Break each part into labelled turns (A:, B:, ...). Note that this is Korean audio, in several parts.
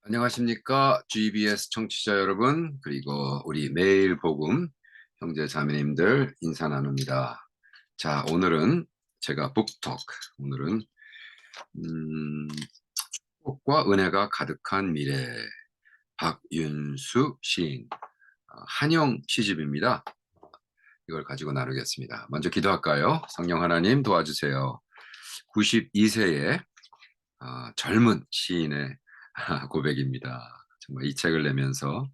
A: 안녕하십니까? GBS 청취자 여러분, 그리고 우리 매일 복음 형제 자매님들 인사 나눕니다. 자, 오늘은 제가 북톡, 오늘은 축복과 은혜가 가득한 미래, 박윤수 시인, 한영 시집입니다. 이걸 가지고 나누겠습니다. 먼저 기도할까요? 성령 하나님 도와주세요. 92세의 젊은 시인의 고백입니다. 정말 이 책을 내면서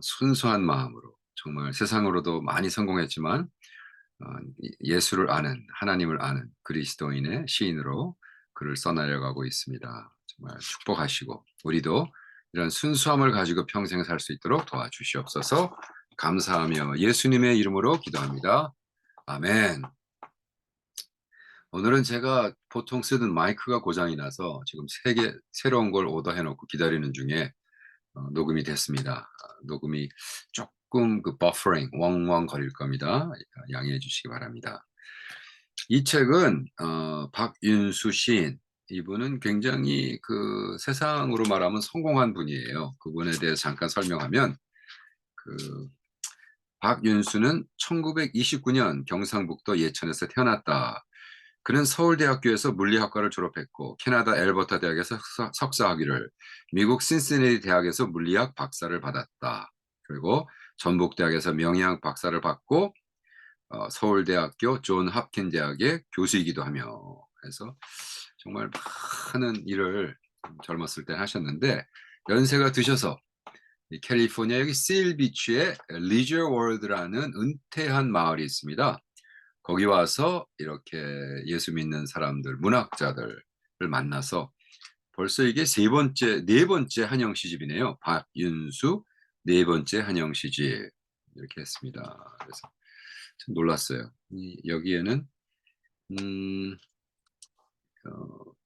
A: 순수한 마음으로 정말 세상으로도 많이 성공했지만 어, 예수를 아는 하나님을 아는 그리스도인의 시인으로 글을 써나려가고 있습니다. 정말 축복하시고 우리도 이런 순수함을 가지고 평생 살 수 있도록 도와주시옵소서. 감사하며 예수님의 이름으로 기도합니다. 아멘. 오늘은 제가 보통 쓰던 마이크가 고장이 나서 지금 새로운 걸 오더해 놓고 기다리는 중에 녹음이 됐습니다. 녹음이 조금 그 버퍼링 웡웡 거릴 겁니다. 양해해 주시기 바랍니다. 이 책은 박윤수 시인, 이분은 굉장히 그 세상으로 말하면 성공한 분이에요. 그분에 대해서 잠깐 설명하면, 그 박윤수는 1929년 경상북도 예천에서 태어났다. 그는 서울대학교에서 물리학과를 졸업했고 캐나다 엘버타 대학에서 석사학위를, 미국 신시내티 대학에서 물리학 박사를 받았다. 그리고 전북대학에서 명예학 박사를 받고 서울대학교 존 홉킨 대학의 교수이기도 하며 해서 정말 많은 일을 젊었을 때 하셨는데, 연세가 드셔서 이 캘리포니아 여기 실비치에 리저 월드라는 은퇴한 마을이 있습니다. 거기 와서 이렇게 예수 믿는 사람들, 문학자들을 만나서 벌써 이게 네 번째 한영 시집이네요. 박윤수 네 번째 한영 시집 이렇게 했습니다. 그래서 참 놀랐어요. 여기에는 음,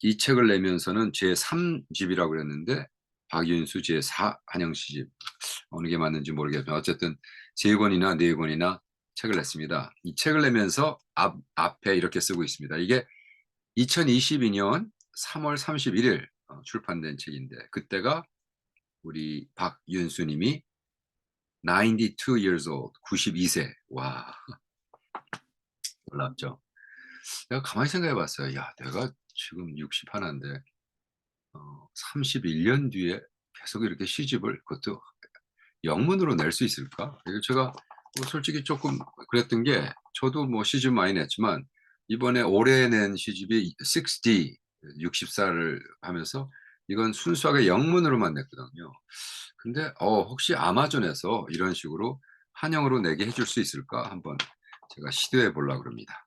A: 이 책을 내면서는 제 3집이라고 그랬는데 박윤수 제 4 한영 시집, 어느 게 맞는지 모르겠지만 어쨌든 세 권이나 네 권이나 책을 냈습니다. 이 책을 내면서 앞에 이렇게 쓰고 있습니다. 이게 2022년 3월 31일 출판된 책인데, 그때가 우리 박윤수 님이 92 years old, 92세. 와, 놀랍죠? 내가 가만히 생각해 봤어요. 야, 내가 지금 60 하나인데 31년 뒤에 계속 이렇게 시집을, 그것도 영문으로 낼 수 있을까? 이거 제가 뭐 솔직히 조금 그랬던 게, 저도 뭐 시집 많이 냈지만 이번에 올해 낸 시집이 60, 60살을 하면서 이건 순수하게 영문으로만 냈거든요. 근데 혹시 아마존에서 이런 식으로 한영으로 내게 해줄 수 있을까? 한번 제가 시도해 보려고 합니다.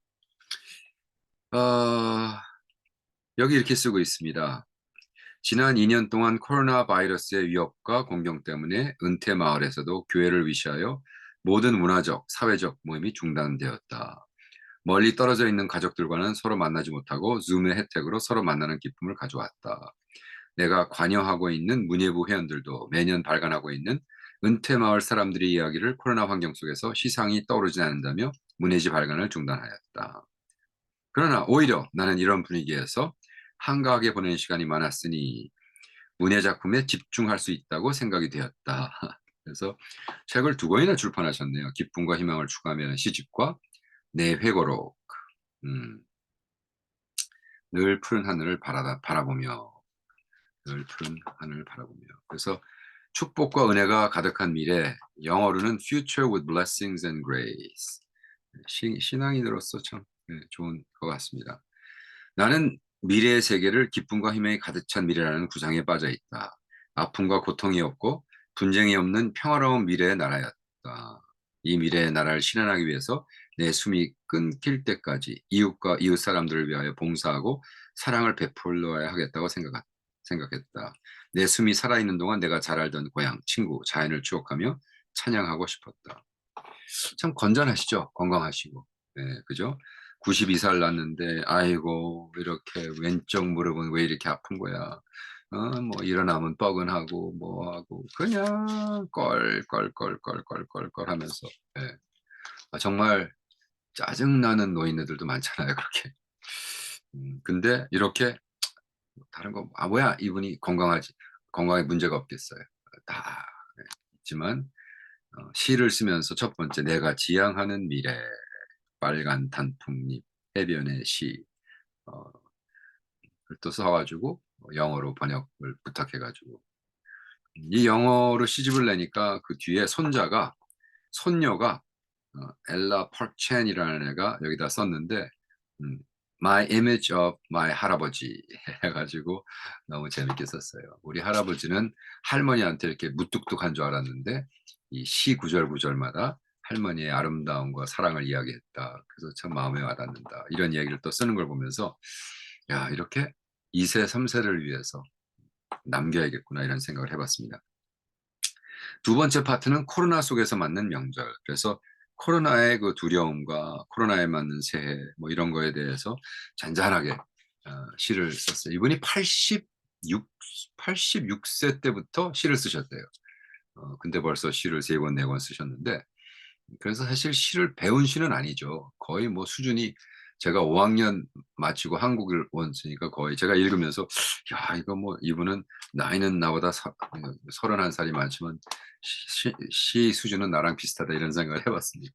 A: 어, 여기 이렇게 쓰고 있습니다. 지난 2년 동안 코로나 바이러스의 위협과 공경 때문에 은퇴 마을에서도 교회를 위시하여 모든 문화적, 사회적 모임이 중단되었다. 멀리 떨어져 있는 가족들과는 서로 만나지 못하고 줌의 혜택으로 서로 만나는 기쁨을 가져왔다. 내가 관여하고 있는 문예부 회원들도 매년 발간하고 있는 은퇴 마을 사람들의 이야기를 코로나 환경 속에서 시상이 떠오르지 않는다며 문예지 발간을 중단하였다. 그러나 오히려 나는 이런 분위기에서 한가하게 보내는 시간이 많았으니 문예 작품에 집중할 수 있다고 생각이 되었다. 그래서 책을 두 권이나 출판하셨네요. 기쁨과 희망을 추구하면 시집과 내 회고록, 음, 늘 푸른 하늘을 바라보며, 늘 푸른 하늘을 바라보며. 그래서 축복과 은혜가 가득한 미래, 영어로는 Future with Blessings and Grace. 신앙인으로서 참 좋은 것 같습니다. 나는 미래의 세계를 기쁨과 희망이 가득 찬 미래라는 구상에 빠져 있다. 아픔과 고통이 없고 분쟁이 없는 평화로운 미래의 나라였다. 이 미래의 나라를 실현하기 위해서 내 숨이 끊길 때까지 이웃과 이웃 사람들을 위하여 봉사하고 사랑을 베풀어야 하겠다고 생각했다. 내 숨이 살아있는 동안 내가 잘 알던 고향, 친구, 자연을 추억하며 찬양하고 싶었다. 참 건전하시죠? 건강하시고. 네, 그죠? 92살 났는데, 아이고, 이렇게 왼쪽 무릎은 왜 이렇게 아픈 거야? 뭐, 일어나면 뻐근하고, 뭐 하고, 그냥 껄껄껄껄껄껄껄 하면서. 예. 정말 짜증나는 노인네들도 많잖아요, 그렇게. 근데 이렇게 다른 거, 뭐야, 이분이 건강에 문제가 없겠어요. 다 있지만 시를 쓰면서 첫 번째 내가 지향하는 미래, 빨간 단풍잎, 해변의 시 어 또 써 가지고 영어로 번역을 부탁해 가지고 이 영어로 시집을 내니까 그 뒤에 손녀가 엘라 펄첸이라는 애가 여기다 썼는데 음 My image of my 할아버지 해 가지고 너무 재밌게 썼어요. 우리 할아버지는 할머니한테 이렇게 무뚝뚝한 줄 알았는데 이 시 구절 구절마다 할머니의 아름다움과 사랑을 이야기했다. 그래서 참 마음에 와 닿는다. 이런 이야기를 또 쓰는 걸 보면서 '야 이렇게 2 세, 3 세를 위해서 남겨야겠구나.' 이런 생각을 해 봤습니다. 두 번째 파트는 코로나 속에서 맞는 명절. 그래서 코로나의 그 두려움과 코로나에 맞는 새해 뭐 이런 거에 대해서 잔잔하게 시를 썼어요. 이분이 86 세 때부터 시를 쓰셨대요. 근데 벌써 시를 3 권, 4권 쓰셨는데 그래서 사실 시를 배운 시는 아니죠. 거의 뭐 수준이 제가 5 학년 마치고 한국을 왔으니까 거의 제가 읽으면서 '야 이거 뭐 이분은 나이는 나보다 31 살이 많지만 시 수준은 나랑 비슷하다.' 이런 생각을 해 봤습니다.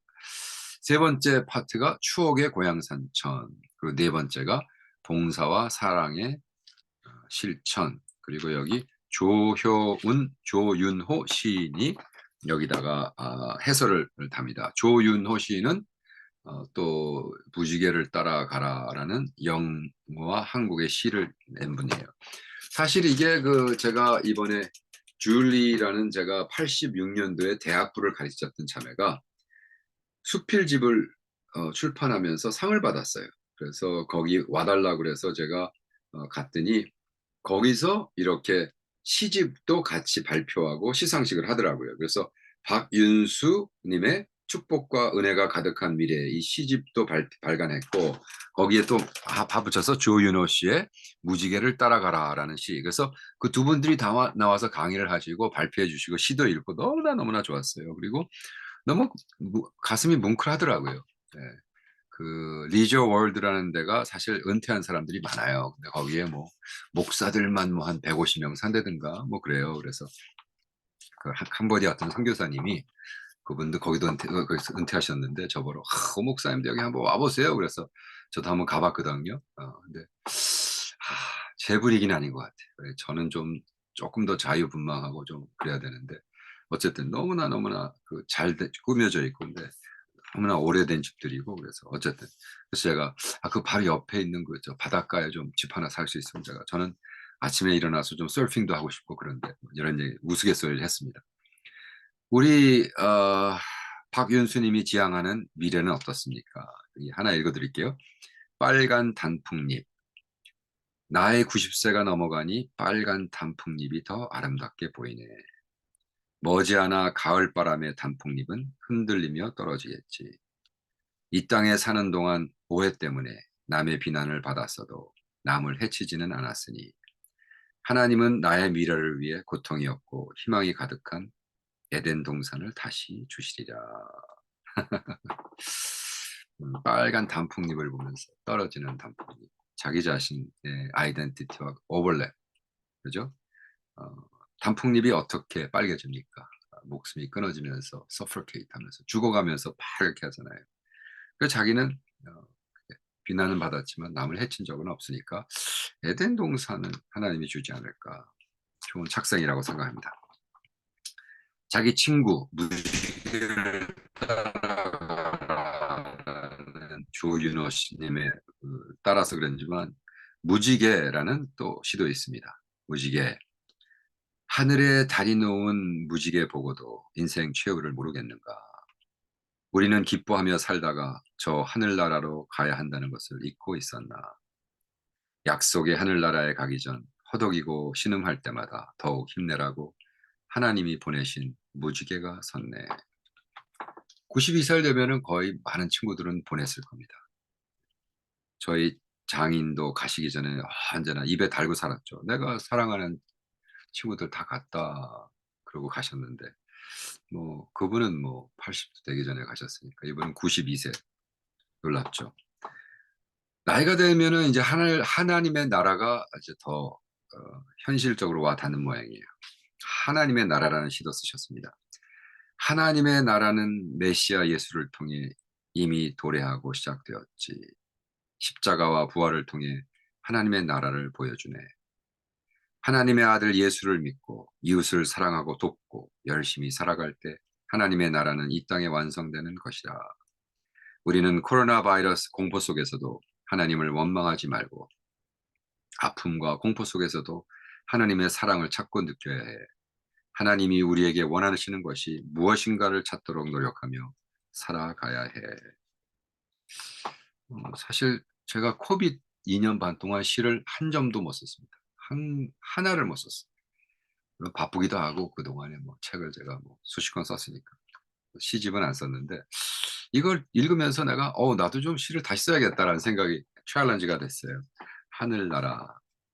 A: 세 번째 파트가 추억의 고향 산천, 그리고 네 번째가 봉사와 사랑의 실천, 그리고 여기 조윤호 시인이 여기다가 해설을 답니다. 조윤호 시인은 또 무지개를 따라가라라는 영어와 한국의 시를 낸 분이에요. 사실 이게 그 제가 이번에 줄리라는 제가 86 년도에 대학부를 가르쳤던 자매가 수필집을 출판하면서 상을 받았어요. 그래서 거기 와 달라고 그래서 제가 갔더니 거기서 이렇게 시집도 같이 발표하고 시상식을 하더라고요. 그래서 박윤수 님의 축복과 은혜가 가득한 미래 이 시집도 발간했고 거기에 또 다 붙여서 조윤호 씨의 무지개를 따라가라라는 시. 그래서 그 두 분들이 다 나와서 강의를 하시고 발표해 주시고 시도 읽고 너무나 좋았어요. 그리고 너무 가슴이 뭉클하더라고요. 네. 그 리저 월드라는 데가 사실 은퇴한 사람들이 많아요. 근데 거기에 뭐 목사들만 뭐 한 150명 산다든가 뭐 그래요. 그래서 그 캄보디아 어떤 선교사님이 그분도 거기도 거기서 은퇴하셨는데 저보러 "오 목사님도 여기 한번 와 보세요." 그래서 저도 한번 가 봤거든요. 근데 제 분위기는 아닌 것 같아요. 예 저는 좀 쪼끔 더 자유분방하고 좀 그래야 되는데 어쨌든 너무나 그 잘 꾸며져 있고 근데 너무나 오래된 집들이고 그래서 어쨌든 그래서 제가 그 바로 옆에 있는 그 저 바닷가에 좀 집 하나 살 수 있으면 저는 아침에 일어나서 좀 서핑도 하고 싶고 그런데 뭐 이런 얘기 우스갯소리를 했습니다. 우리 박윤수 님이 지향하는 미래는 어떻습니까? 이 하나 읽어 드릴게요. 빨간 단풍잎. 나의 90 세가 넘어가니 빨간 단풍잎이 더 아름답게 보이네. 머지않아 가을바람의 단풍잎은 흔들리며 떨어지겠지. 이 땅에 사는 동안 오해 때문에 남의 비난을 받았어도 남을 해치지는 않았으니 하나님은 나의 미래를 위해 고통이 없고 희망이 가득한 에덴 동산을 다시 주시리라. 빨간 단풍잎을 보면서 떨어지는 단풍잎. 자기 자신의 아이덴티티와 오버랩. 그죠? 어, 단풍잎이 어떻게 빨개집니까? 목숨이 끊어지면서 서포케이트 하면서 죽어가면서 파랗게 하잖아요. 그 자기는 어 비난은 받았지만 남을 해친 적은 없으니까 '에덴 동산은 하나님이 주지 않을까.' 좋은 착상이라고 생각합니다. 자기 친구 무지개를 따라가라는 조윤호 씨님의 따라서 그랬지만 무지개라는 또 시도 있습니다. 무지개. 하늘에 달이 놓은 무지개 보고도 인생 최후를 모르겠는가. 우리는 기뻐하며 살다가 저 하늘나라로 가야 한다는 것을 잊고 있었나. 약속의 하늘나라에 가기 전 허덕이고 신음할 때마다 더욱 힘내라고 하나님이 보내신 무지개가 섰네. 92살 되면은 거의 많은 친구들은 보냈을 겁니다. 저희 장인도 가시기 전에 언제나 입에 달고 살았죠. "내가 사랑하는 친구들 다 갔다." 그러고 가셨는데 뭐 그분은 뭐 80도 되기 전에 가셨으니까 이분은 92세 놀랍죠. 나이가 들면은 이제 하나님의 나라가 이제 더 현실적으로 와 닿는 모양이에요. 하나님의 나라라는 시도 쓰셨습니다. 하나님의 나라는 메시아 예수를 통해 이미 도래하고 시작되었지. 십자가와 부활을 통해 하나님의 나라를 보여주네. 하나님의 아들 예수를 믿고 이웃을 사랑하고 돕고 열심히 살아갈 때 하나님의 나라는 이 땅에 완성되는 것이다. 우리는 코로나 바이러스 공포 속에서도 하나님을 원망하지 말고 아픔과 공포 속에서도 하나님의 사랑을 찾고 느껴야 해. 하나님이 우리에게 원하시는 것이 무엇인가를 찾도록 노력하며 살아가야 해. 사실 제가 코비드 2년 반 동안 시를 한 점도 못 썼습니다. 하나를 못 썼어요. 물론 바쁘기도 하고 그동안에 뭐 책을 제가 뭐 수십 권 썼으니까 시집은 안 썼는데 이걸 읽으면서 내가 나도 좀 시를 다시 써야겠다라는 생각이 챌린지가 됐어요. 하늘나라.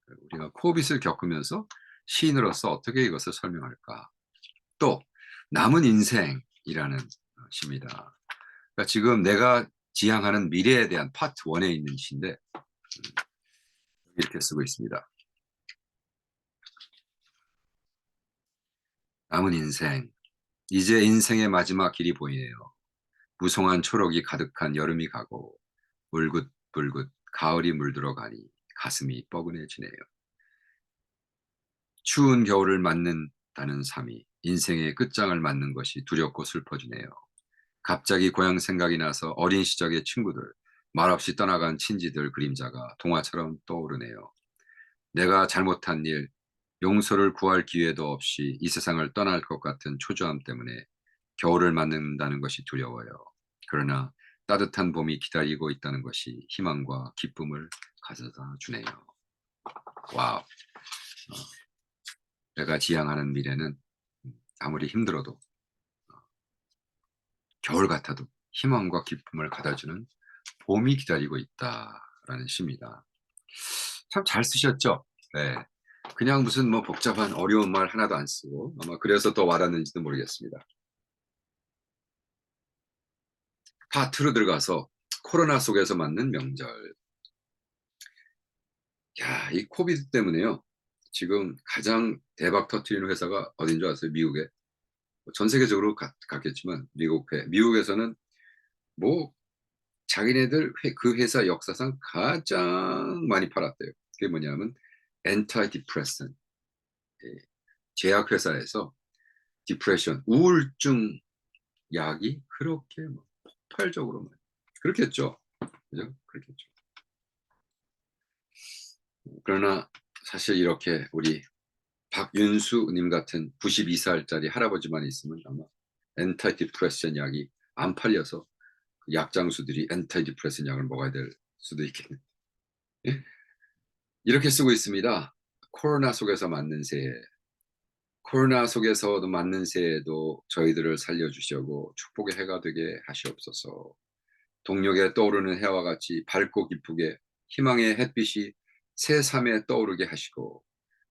A: 우리가 코빗을 겪으면서 시인으로서 어떻게 이것을 설명할까? 또 남은 인생이라는 시입니다. 그러니까 지금 내가 지향하는 미래에 대한 파트 1에 있는 시인데 이렇게 쓰고 있습니다. 남은 인생. 이제 인생의 마지막 길이 보이네요. 무성한 초록이 가득한 여름이 가고 울긋불긋 가을이 물들어가니 가슴이 뻐근해지네요. 추운 겨울을 맞는다는 삶이 인생의 끝장을 맞는 것이 두렵고 슬퍼지네요. 갑자기 고향 생각이 나서 어린 시절의 친구들, 말없이 떠나간 친지들 그림자가 동화처럼 떠오르네요. 내가 잘못한 일, 용서를 구할 기회도 없이 이 세상을 떠날 것 같은 초조함 때문에 겨울을 맞는다는 것이 두려워요. 그러나 따뜻한 봄이 기다리고 있다는 것이 희망과 기쁨을 가져다 주네요. 와우. 내가 지향하는 미래는 아무리 힘들어도 겨울 같아도 희망과 기쁨을 가져주는 봄이 기다리고 있다라는 시입니다. 참 잘 쓰셨죠? 네. 그냥 무슨 뭐 복잡한 어려운 말 하나도 안 쓰고 아마 그래서 더 와닿는지도 모르겠습니다. 파트로 들어가서 코로나 속에서 맞는 명절. 야, 이 코비드 때문에요. 지금 가장 대박 터트리는 회사가 어딘 줄 아세요? 미국에. 전 세계적으로 갔겠지만 미국에서는 뭐 자기네들 그 회사 역사상 가장 많이 팔았대요. 그게 뭐냐면 엔타이 디프레선. 제약 회사에서 디프레션, 우울증 약이 그렇게 뭐 폭발적으로 많이 그렇겠죠. 그죠? 그렇겠죠. 그러나 사실 이렇게 우리 박윤수님 같은 92살짜리 할아버지만 있으면 아마 엔타이 디프레션 약이 안 팔려서 그 약장수들이 엔타이 디프레션 약을 먹어야 될 수도 있겠네요. 예? 이렇게 쓰고 있습니다. 코로나 속에서 맞는 새해. 코로나 속에서도 맞는 새해에도 저희들을 살려주시고 축복의 해가 되게 하시옵소서. 동력에 떠오르는 해와 같이 밝고 기쁘게 희망의 햇빛이 새삼에 떠오르게 하시고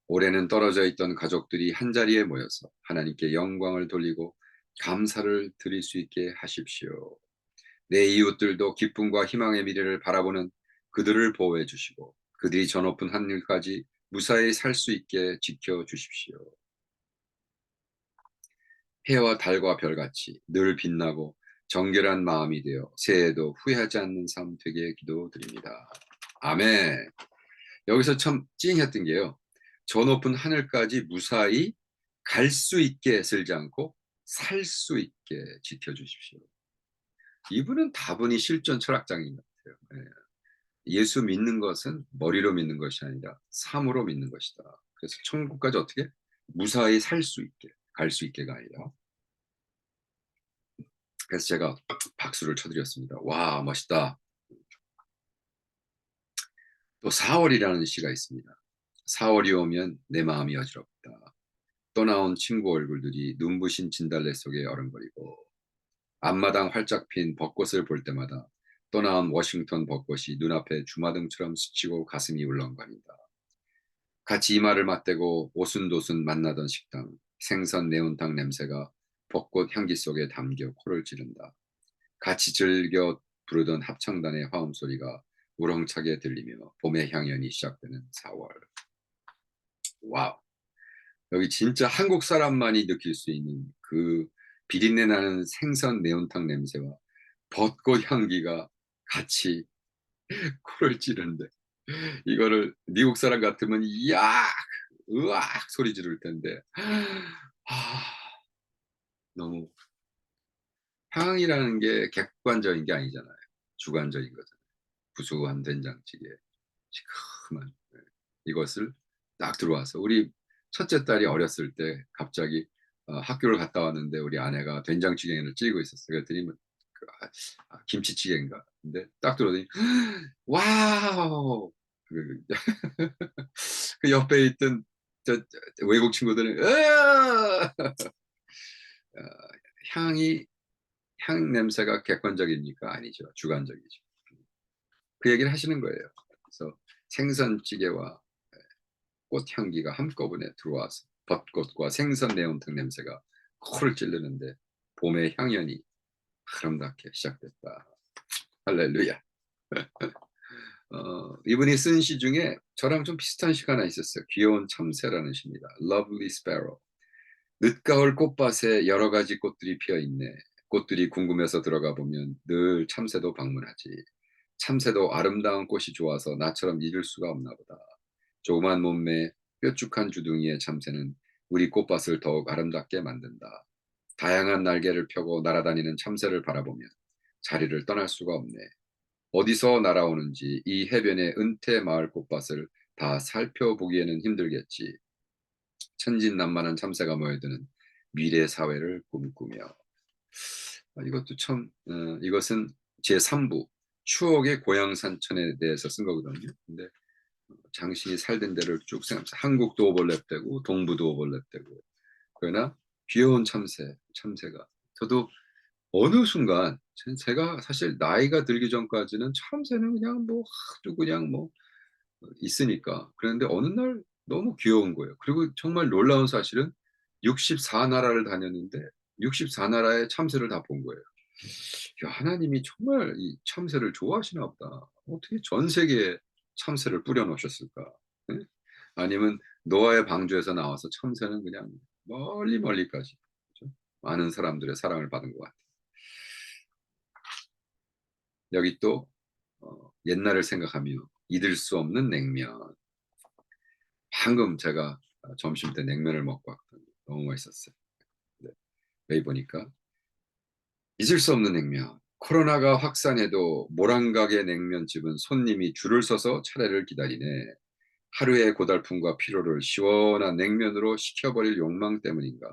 A: 올해는 떨어져 있던 가족들이 한자리에 모여서 하나님께 영광을 돌리고 감사를 드릴 수 있게 하십시오. 내 이웃들도 기쁨과 희망의 미래를 바라보는 그들을 보호해 주시고 그들이 저 높은 하늘까지 무사히 살 수 있게 지켜 주십시오. 해와 달과 별같이 늘 빛나고 정결한 마음이 되어 새해에도 후회하지 않는 삶 되게 기도드립니다. 아멘. 여기서 참 찡했던 게요. 저 높은 하늘까지 무사히 갈 수 있게 쓸지 않고 살 수 있게 지켜주십시오. 이분은 다분히 실존 철학자인 것 같아요. 예. 예수 믿는 것은 머리로 믿는 것이 아니라 삶으로 믿는 것이다. 그래서 천국까지 어떻게 무사히 살 수 있게 갈 수 있게가 아니라 그래서 제가 박수를 쳐드렸습니다. 와, 멋있다. 또 4월이라는 시가 있습니다. 4월이 오면 내 마음이 어지럽다. 떠나온 친구 얼굴들이 눈부신 진달래 속에 어른거리고 앞마당 활짝 핀 벚꽃을 볼 때마다 떠나온 워싱턴 벚꽃이 눈앞에 주마등처럼 스치고 가슴이 울렁거린다. 같이 이마를 맞대고 오순도순 만나던 식당, 생선 매운탕 냄새가 벚꽃 향기 속에 담겨 코를 찌른다. 같이 즐겨 부르던 합창단의 화음 소리가 우렁차게 들리며 봄의 향연이 시작되는 4월. 와우. 여기 진짜 한국 사람만이 느낄 수 있는 그 비린내 나는 생선 매운탕 냄새와 벚꽃 향기가 같이 코를 찌르는데, 이거를 미국 사람 같으면 야 으악 소리 지를 텐데, 아 너무, 향이라는 게 객관적인 게 아니잖아요. 주관적인 거잖아요. 구수한 된장찌개, 시큼한, 네. 이것을 딱 들어와서 우리 첫째 딸이 어렸을 때 갑자기 학교를 갔다 왔는데 우리 아내가 된장찌개를 찌고 있었어요. 그랬더니 뭐 그 김치찌개인가. 근데 딱 들어오더니 와우. 그 그 옆에 있던 외국 친구들은 으아! 어 향이, 향 냄새가 객관적입니까? 아니죠. 주관적이죠. 그 얘기를 하시는 거예요. 그래서 생선찌개와 꽃향기가 한꺼번에 들어와서 벚꽃과 생선 매운탕 냄새가 코를 찌르는데 봄의 향연이 아름답게 시작됐다. 할렐루야. 이분이 쓴 시 중에 저랑 좀 비슷한 시가 하나 있었어요. 귀여운 참새라는 시입니다. Lovely Sparrow. 늦가을 꽃밭에 여러 가지 꽃들이 피어 있네. 꽃들이 궁금해서 들어가 보면 늘 참새도 방문하지. 참새도 아름다운 꽃이 좋아서 나처럼 잊을 수가 없나 보다. 조그만 몸매, 뾰족한 주둥이의 참새는 우리 꽃밭을 더욱 아름답게 만든다. 다양한 날개를 펴고 날아다니는 참새를 바라보면 자리를 떠날 수가 없네. 어디서 날아오는지 이 해변의 은퇴 마을 꽃밭을 다 살펴보기에는 힘들겠지. 천진난만한 참새가 모여드는 미래 사회를 꿈꾸며. 이것도 참, 이것은 제3부 추억의 고향 산천에 대해서 쓴 거거든요. 근데 당신이 살던 데를 쭉 생각하면서 한국도 오버랩되고 동부도 오버랩되고, 그러나 귀여운 참새가, 저도 어느 순간 제가 사실 나이가 들기 전까지는 참새는 그냥 뭐 아주 그냥 뭐 있으니까 그랬는데 어느 날 너무 귀여운 거예요. 그리고 정말 놀라운 사실은 64 나라를 다녔는데 64 나라의 참새를 다 본 거예요. 야, 하나님이 정말 이 참새를 좋아하시나 보다. 어떻게 전 세계에 참새를 뿌려 놓으셨을까? 예? 아니면 노아의 방주에서 나와서 참새는 그냥 멀리 멀리까지, 그죠? 많은 사람들의 사랑을 받은 것 같아요. 여기 또 옛날을 생각하며 잊을 수 없는 냉면. 방금 제가 점심때 냉면을 먹고 왔더니 너무 맛있었어요. 네. 여기 보니까 잊을 수 없는 냉면. 코로나가 확산해도 모란가게 냉면집은 손님이 줄을 서서 차례를 기다리네. 하루의 고달픔과 피로를 시원한 냉면으로 식혀버릴 욕망 때문인가.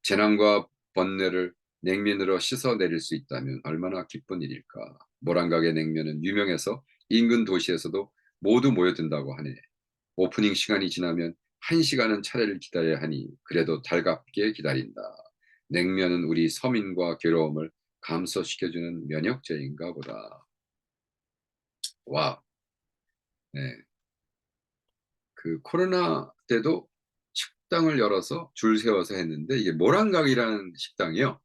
A: 재난과 번뇌를 냉면으로 씻어내릴 수 있다면 얼마나 기쁜 일일까. 모란가게 냉면은 유명해서 인근 도시에서도 모두 모여든다고 하네. 오프닝 시간이 지나면 1시간은 차례를 기다려야 하니 그래도 달갑게 기다린다. 냉면은 우리 서민과 괴로움을 감소시켜주는 면역제인가 보다. 와, 네. 그 코로나 때도 식당을 열어서 줄 세워서 했는데 이게 모란각이라는 식당이요.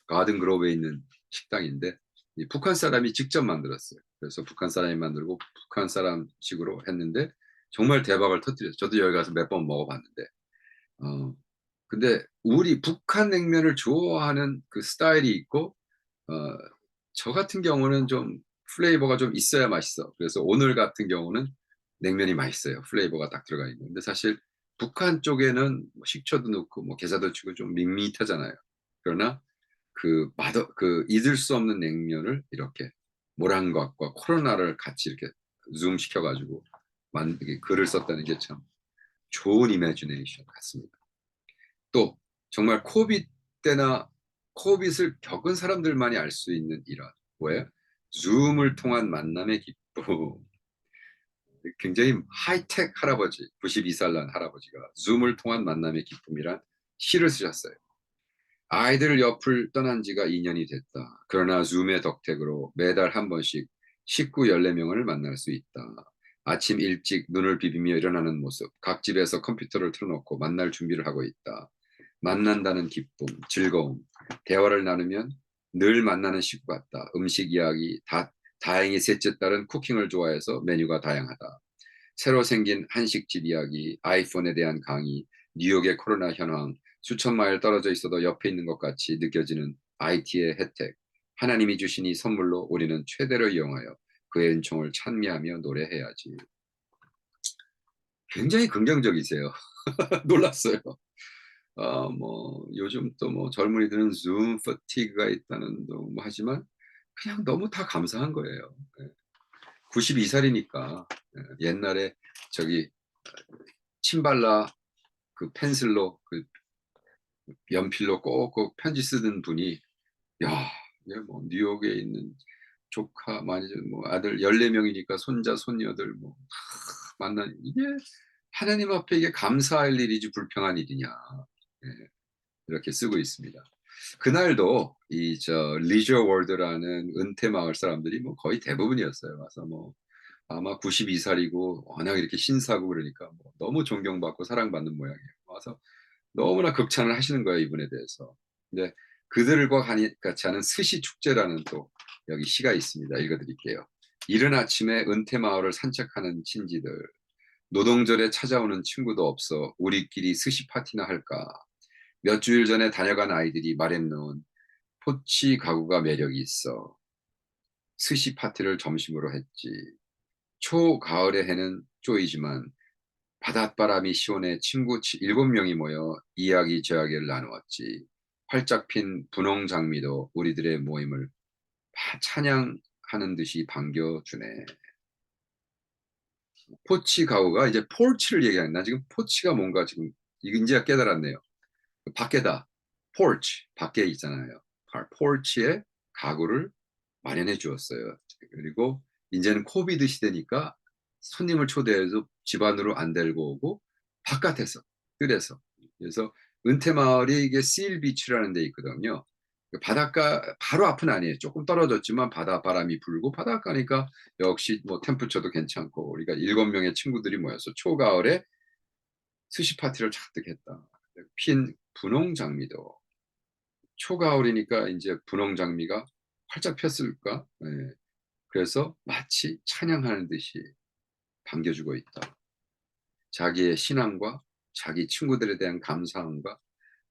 A: 가든 그로브에 있는 식당인데 이 북한 사람이 직접 만들었어요. 그래서 북한 사람이 만들고 북한 사람식으로 했는데 정말 대박을 터뜨렸어요. 저도 여기 가서 몇 번 먹어봤는데 어 근데 우리 북한 냉면을 좋아하는 그 스타일이 있고 어 저 같은 경우는 좀 플레이버가 좀 있어야 맛있어. 그래서 오늘 같은 경우는 냉면이 맛있어요. 플레이버가 딱 들어가 있는. 근데 사실 북한 쪽에는 뭐 식초도 넣고 뭐 게살도 치고 좀 밋밋하잖아요. 그러나 그 잊을 수 없는 냉면을 이렇게 모란각과 코로나를 같이 이렇게 줌 시켜 가지고 만 이게 글을 썼다는 게 참 좋은 이미지네이션 같습니다. 또 정말 코비드 때나 코빗을 겪은 사람들만이 알 수 있는 이런 뭐예요? 줌을 통한 만남의 기쁨. 굉장히 하이텍 할아버지, 92살 난 할아버지가 줌을 통한 만남의 기쁨이란 시를 쓰셨어요. 아이들 옆을 떠난 지가 2년이 됐다. 그러나 줌의 덕택으로 매달 한 번씩 식구 14명을 만날 수 있다. 아침 일찍 눈을 비비며 일어나는 모습, 각 집에서 컴퓨터를 틀어놓고 만날 준비를 하고 있다. 만난다는 기쁨, 즐거움, 대화를 나누면 늘 만나는 식구 같다. 음식 이야기, 다행히 셋째 딸은 쿠킹을 좋아해서 메뉴가 다양하다. 새로 생긴 한식집 이야기, 아이폰에 대한 강의, 뉴욕의 코로나 현황, 수천 마일 떨어져 있어도 옆에 있는 것 같이 느껴지는 IT의 혜택, 하나님이 주신 이 선물로 우리는 최대로 이용하여 그의 은총을 찬미하며 노래해야지. 굉장히 긍정적이세요. 놀랐어요. 뭐 요즘 또 뭐 젊은이들은 줌 퍼티그가 있다는 뭐 하지만 그냥 너무 다 감사한 거예요. 예. 92살이니까 옛날에 저기 침발라 그 펜슬로 그 연필로 꼭꼭 편지 쓰던 분이 야, 이게 뭐 뉴욕에 있는 조카 많이 뭐 아들 14명이니까 손자 손녀들 뭐 다 만나 이게 하나님 앞에 이게 감사할 일이지 불평한 일이냐. 예. 이렇게 쓰고 있습니다. 그날도 이 저 리저 월드라는 은퇴 마을 사람들이 뭐 거의 대부분이었어요. 와서 뭐 아마 92살이고 워낙 이렇게 신사고 그러니까 뭐 너무 존경받고 사랑받는 모양이에요. 와서 너무나 극찬을 하시는 거예요, 이분에 대해서. 근데 그들과 같이 하는 스시 축제라는 또 여기 시가 있습니다. 읽어 드릴게요. 이른 아침에 은퇴 마을을 산책하는 친지들, 노동절에 찾아오는 친구도 없어 우리끼리 스시 파티나 할까? 몇 주일 전에 다녀간 아이들이 말해놓은 포치 가구가 매력이 있어 스시 파티를 점심으로 했지. 초가을의 해는 쪼이지만 바닷바람이 시원해 친구 7명이 모여 이야기 저야기를 나누었지. 활짝 핀 분홍 장미도 우리들의 모임을 찬양하는 듯이 반겨주네. 포치 가구가 이제 폴치를 얘기하는 나 지금 포치가 뭔가 지금 이제야 깨달았네요. 밖에다 porch 밖에 있잖아요. porch에 가구를 마련해 주었어요. 그리고 이제는 코비드 시대니까 손님을 초대해서 집 안으로 안 데리고 오고 바깥에서 뜰에서 그래서 은퇴 마을이 이게 seal beach라는 데 있거든요. 그 바닷가 바로 앞은 아니에요. 조금 떨어졌지만 바닷바람이 불고 바닷가니까 역시 뭐 템프처도 괜찮고 우리가 7명의 친구들이 모여서 초가을에 스시 파티를 잔뜩 했다. 핀 분홍 장미도 초가을이니까 인제 분홍 장미가 활짝 폈을까? 예. 그래서 마치 찬양하는 듯이 반겨주고 있다. 자기의 신앙과 자기 친구들에 대한 감사함과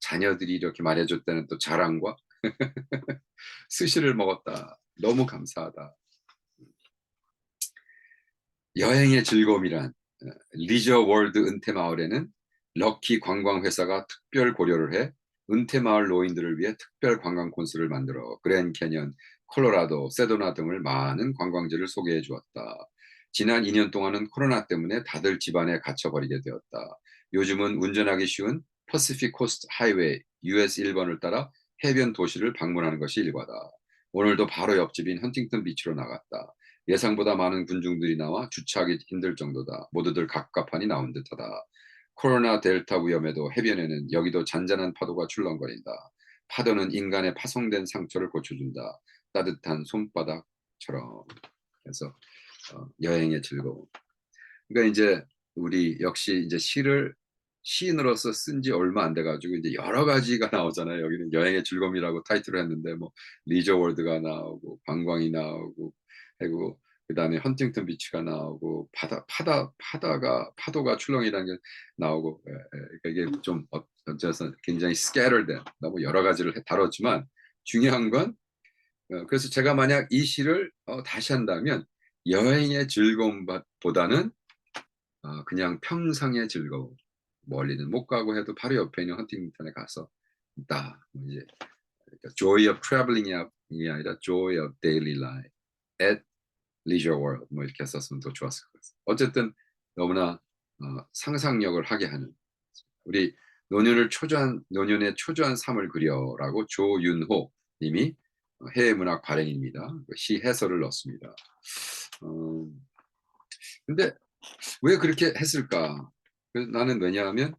A: 자녀들이 이렇게 말해 줬다는 또 자랑과 스시를 먹었다. 너무 감사하다. 여행의 즐거움이란 리저 월드 은퇴 마을에는 럭키 관광 회사가 특별 고려를 해 은퇴 마을 노인들을 위해 특별 관광 코스를 만들어 그랜 캐년, 콜로라도, 세도나 등을 많은 관광지를 소개해 주었다. 지난 2년 동안은 코로나 때문에 다들 집안에 갇혀버리게 되었다. 요즘은 운전하기 쉬운 퍼시픽 코스트 하이웨이 US 1번을 따라 해변 도시를 방문하는 것이 일과다. 오늘도 바로 옆집인 헌팅턴 비치로 나갔다. 예상보다 많은 군중들이 나와 주차하기 힘들 정도다. 모두들 갑갑하니 나온 듯하다. 코로나 델타 위험에도 해변에는 여기도 잔잔한 파도가 출렁거린다. 파도는 인간의 파손된 상처를 고쳐준다. 따뜻한 손바닥처럼. 그래서 여행의 즐거움. 그러니까 이제 우리 역시 이제 시를 시인으로서 쓴 지 얼마 안 돼가지고 이제 여러 가지가 나오잖아요. 여기는 여행의 즐거움이라고 타이틀을 했는데 뭐 리저 월드가 나오고 관광이 나오고 그리고 그다음에 헌팅턴 비치가 나오고 파도가 출렁이라는 게 나오고 그러니까 이게 좀 어째서 굉장히 scattered 너무 여러 가지를 다뤘지만 중요한 건 그래서 제가 만약 이 시를 다시 한다면 여행의 즐거움보다는 그냥 평상의 즐거움. 멀리는 못 가고 해도 바로 옆에 있는 헌팅턴에 가서 있다. 뭐 이제 그러니까 joy of traveling이 아니라 joy of daily life at leisure world 뭐 이렇게 썼으면 더 좋았을 것 같아요. 어쨌든 너무나 상상력을 하게 하는 우리 노년의 초조한 삶을 그려라고 조윤호 님이 해외 문학 발행입니다. 시 해설을 넣었습니다. 근데 왜 그렇게 했을까? 나는 왜냐하면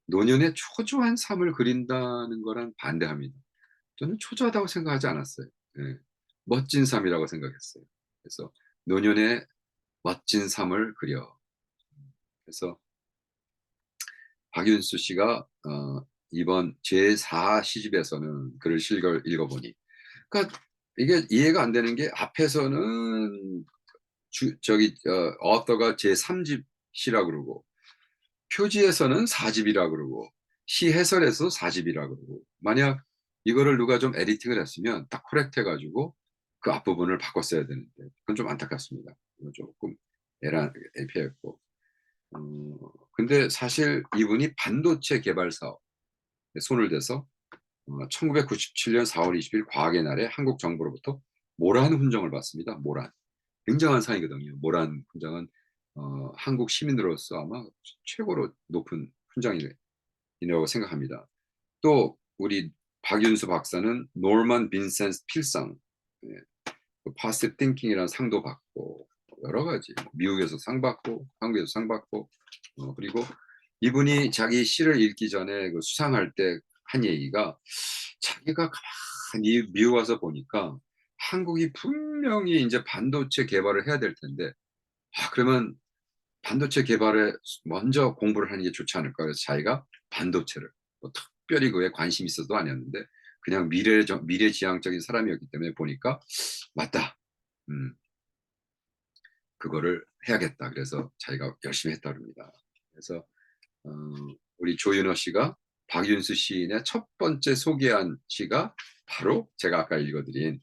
A: 노년의 초조한 삶을 그린다는 거랑 반대합니다. 저는 초조하다고 생각하지 않았어요. 예. 멋진 삶이라고 생각했어요. 그래서 노년의 멋진 삶을 그려. 그래서 박윤수 씨가 이번 제4 시집에서는 글을 읽어보니 그러니까 이게 이해가 안 되는 게 앞에서는 어떠가 제3집 시라 그러고 표지에서는 4집이라 그러고 시 해설에서 4집이라 그러고 만약 이거를 누가 좀 에디팅을 했으면 딱 코렉트 해가지고 그 앞부분을 바꿨어야 되는데 그건 좀 안타깝습니다. 이건 조금 LP였고 근데 사실 이분이 반도체 개발 사업에 손을 대서 1997년 4월 20일 과학의 날에 한국 정부로부터 모란 훈장을 받습니다. 모란. 굉장한 상이거든요. 모란 훈장은 한국 시민으로서 아마 최고로 높은 훈장이라고 생각합니다. 또 우리 박윤수 박사는 노만 빈센스 필상, 예, 파시브 띵킹이라는 상도 받고 여러 가지 미국에서 상 받고 한국에서 상 받고 그리고 이분이 자기 시를 읽기 전에 그 수상할 때 한 얘기가 자기가 가만히 미국 와서 보니까 한국이 분명히 이제 반도체 개발을 해야 될 텐데 그러면 반도체 개발에 먼저 공부를 하는 게 좋지 않을까 그래서 자기가 반도체를 뭐 특별히 그에 관심이 있어도 아니었는데 그냥 미래지향적인 사람이었기 때문에 보니까 맞다. 그거를 해야겠다. 그래서 자기가 열심히 했다 그럽니다. 그래서 어, 우리 조윤호 씨가 박윤수 시인의 첫 번째 소개한 시가 바로 제가 아까 읽어드린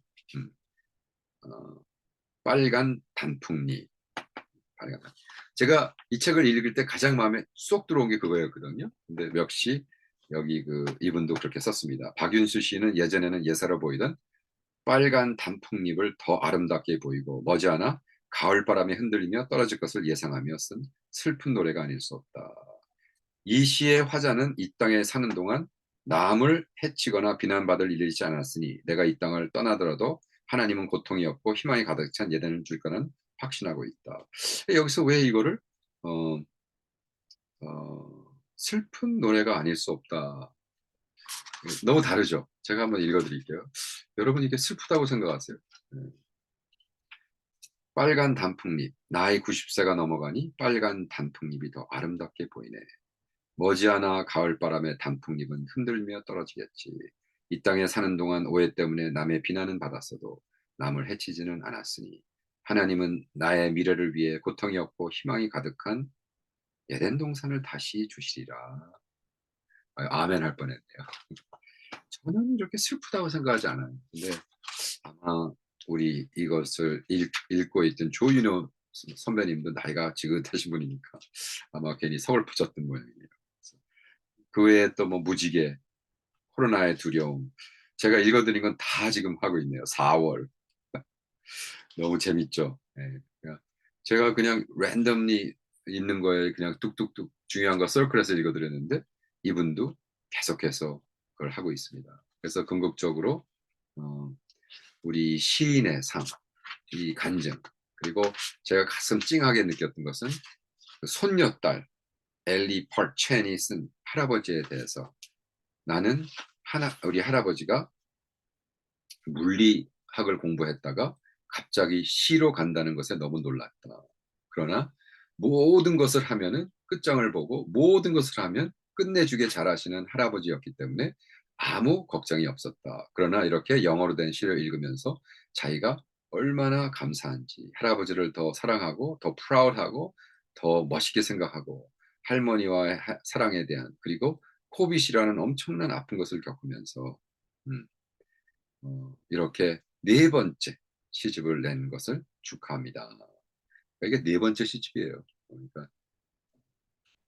A: 어, 빨간 단풍잎. 제가 이 책을 읽을 때 가장 마음에 쏙 들어온 게 그거였거든요. 근데 역시 여기 이분도 그렇게 썼습니다. 박윤수 씨는 예전에는 예사로 보이던 빨간 단풍잎을 더 아름답게 보이고 머지않아 가을바람에 흔들리며 떨어질 것을 예상하며 쓴 슬픈 노래가 아닐 수 없다. 이 시의 화자는 이 땅에 사는 동안 남을 해치거나 비난받을 일이 있지 않았으니 내가 이 땅을 떠나더라도 하나님은 고통이 없고 희망이 가득 찬 예대를 줄 거는 확신하고 있다. 여기서 왜 이거를 어, 슬픈 노래가 아닐 수 없다. 너무 다르죠. 제가 한번 읽어드릴게요. 여러분 이게 슬프다고 생각하세요? 네. 빨간 단풍잎, 나이 90세가 넘어가니 빨간 단풍잎이 더 아름답게 보이네. 머지않아 가을바람에 단풍잎은 흔들며 떨어지겠지. 이 땅에 사는 동안 오해 때문에 남의 비난은 받았어도 남을 해치지는 않았으니 하나님은 나의 미래를 위해 고통이 없고 희망이 가득한 에덴 동산을 다시 주시리라. 아멘 할 뻔했네요. 저는 이렇게 슬프다고 생각하지 않아요. 근데 아마 우리 이것을 읽고 있던 조윤호 선배님도 나이가 지긋하신 분이니까 아마 괜히 서글프셨던 모양이에요. 그 외에 또 뭐 무지개, 코로나의 두려움. 제가 읽어드린 건 다 지금 하고 있네요. 4월. 너무 재밌죠. 네. 제가 그냥 랜덤리 있는 거에 그냥 뚝뚝뚝 중요한 거 서클해서 읽어드렸는데 이분도 계속해서 그걸 하고 있습니다. 그래서 궁극적으로 우리 시인의 삶, 이 간증 그리고 제가 가슴 찡하게 느꼈던 것은 그 손녀딸 엘리 펄첸이 쓴 할아버지에 대해서 나는 우리 할아버지가 물리학을 공부했다가 갑자기 시로 간다는 것에 너무 놀랐다. 그러나 모든 것을 하면은 끝장을 보고 모든 것을 하면 끝내주게 잘하시는 할아버지였기 때문에 아무 걱정이 없었다. 그러나 이렇게 영어로 된 시를 읽으면서 자기가 얼마나 감사한지 할아버지를 더 사랑하고 더 프라우드하고 더 멋있게 생각하고 할머니와의 사랑에 대한 그리고 코빗이라는 엄청난 아픈 것을 겪으면서 음, 이렇게 네 번째 시집을 낸 것을 축하합니다. 이게 네 번째 시집이에요. 그러니까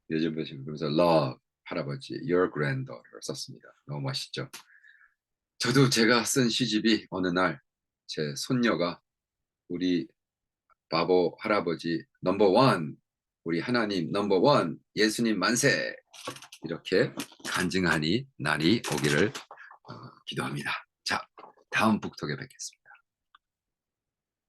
A: 요즘 보시면 그러면서 Love 할아버지 Your Granddaughter 썼습니다. 너무 멋있죠. 저도 제가 쓴 시집이 어느 날 제 손녀가 우리 바보 할아버지 넘버 원 우리 하나님 넘버 원 예수님 만세 이렇게 간증하니 날이 오기를 기도합니다. 자, 다음 북톡에 뵙겠습니다.